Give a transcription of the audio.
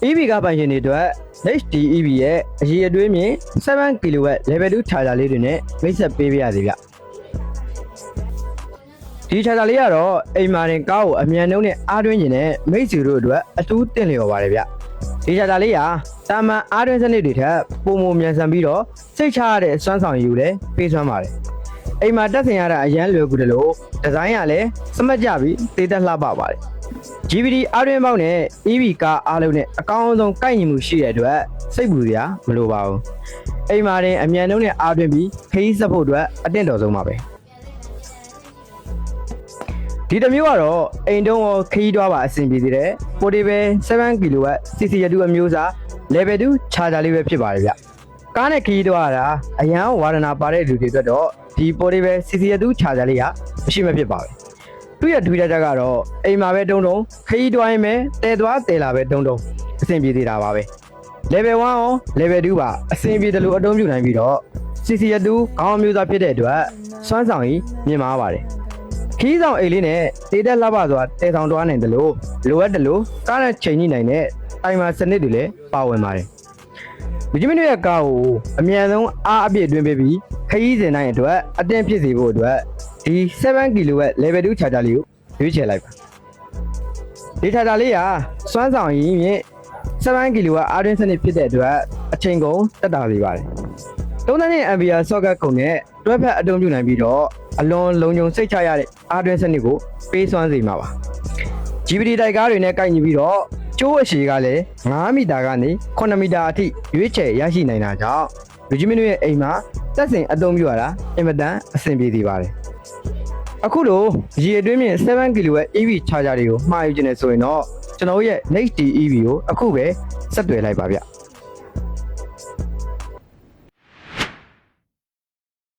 EV ကပိုင်ရှင်တွေအတွက် HD EV ရဲ့အရည်အသွေးမြင့် 7kW Level 2 charger လေးတွေနဲ့မိတ်ဆက်ပေးပါရစေဗျဒီ charger လေးကတော့အိမ်မှာတင်ကားကိုအမြန်နှုန်းနဲ့အားသွင်းခြင်းနဲ့မိတ်ဆွေတို့အတွက်အထူးတင့်လျော်ပါတယ်ဗျဒီ charger လေးဟာတာမန်အားသွင်းစနစ်တွေထက်ပိုမိုမြန်ဆန်ပြီးတော့စိတ်ချရတဲ့စွမ်းဆောင်ရည်ကိုလည်းပေးစွမ်းပါတယ်အိမ်မှာတက်ဆင်ရတာအရန်လွယ်ကူတယ်လို့ဒီဇိုင်းကလည်းစမတ်ကြပြီးသေးသက်လှပပါတယ် GVD အားသွင်းပေါက်နဲ့ EV ကားအားလုံးနဲ့အကောင်းဆုံးကိုက်ညီမှုရှိတဲ့အတွက်စိတ်ပူစရာမလိုပါဘူးအိမ်မှာတင်အမြန်နှုန်းနဲ့အားသွင်းပြီးခရီးဆက်ဖို့အတွက်အသင့်တော်ဆုံးပါပဲဒီတစ်မျိုးကတော့အိမ်တုံးကိုခရီးတွားပါအဆင်ပြေသေးတယ် Portable 7kW CCU အမျိုးအစား Level 2 charger လေးပဲဖြစ်ပါတယ်ဗျကားနဲ့ခရီးတွားရတာအရန်ဝါဒနာပါတဲ့လူတွေအတွက်တော့ဒီ Portable CCU charger လေးကမရှိမဖြစ်ပါဘူးသူ့ရဲ့ Twitter ကတော့အိမ်မှာပဲတုံးခရီးတွားရင်ပဲတဲသွားတဲလာပဲတုံးအဆင်ပြေသေးတာပါပဲ Level 1ရော Level 2ပါအဆင်ပြေတယ်လို့အသုံးပြုနိုင်ပြီးတော့ CCU ခေါင်းမျိုးသားဖြစ်တဲ့အတွက်စွမ်းဆောင်ရည်မြင့်မားပါတယ်ခီးဆောင်အိမ်လေးနဲ့တေးတက်လှပစွာတဲဆောင်တွားနိုင်တယ်လို့လိုအပ်တယ်လို့ကားနဲ့ချိန်ညှိနိုင်တဲ့တိုင်မာစနစ်တွေလည်းပါဝင်ပါတယ်ဒီမိနစ်ရဲ့ကားကိုအမြန်ဆုံးအားအပြည့်တွင်းပေးပြီးခရီးစဉ်တိုင်းအတွက်အသင့်ဖြစ်စေဖို့အတွက်ဒီ 7kW Level 2 charger လေးကိုရွေးချယ်လိုက်ပါဒီ charger လေးကစွမ်းဆောင်ရည်မြင့် 7kW အားသွင်းစနစ်ဖြစ်တဲ့အတွက်အချိန်ကုန်တက်တာစေပါတယ်32A socket ကုန်နဲ့တွဲဖက်အသုံးပြုနိုင်ပြီးတော့အလွန်လုံခြုံစိတ်ချရတဲ့အားသွင်းစနစ်ကိုပေးစွမ်းစေမှာပါ GVD တိုက်ကားတွေနဲ့ကိုက်ညီပြီးတော့ကျိုးအရှည်ကလည်း9မီတာကနေ9မီတာအထိရွေးချယ်ရရှိနိုင်တာကြောင့်လူကြီးမင်းတို့ရဲ့အိမ်မှာတက်ဆင်အသုံးပြုရတာအင်မတန်အဆင်ပြေစေပါတယ်အခုလိုရေအတွင်းမြင့် 7kW EV charger တွေကိုမှာယူခြင်းနဲ့ဆိုရင်တော့ကျွန်တော်ရဲ့ Next EV ကိုအခုပဲဆက်သွယ်လိုက်ပါဗျ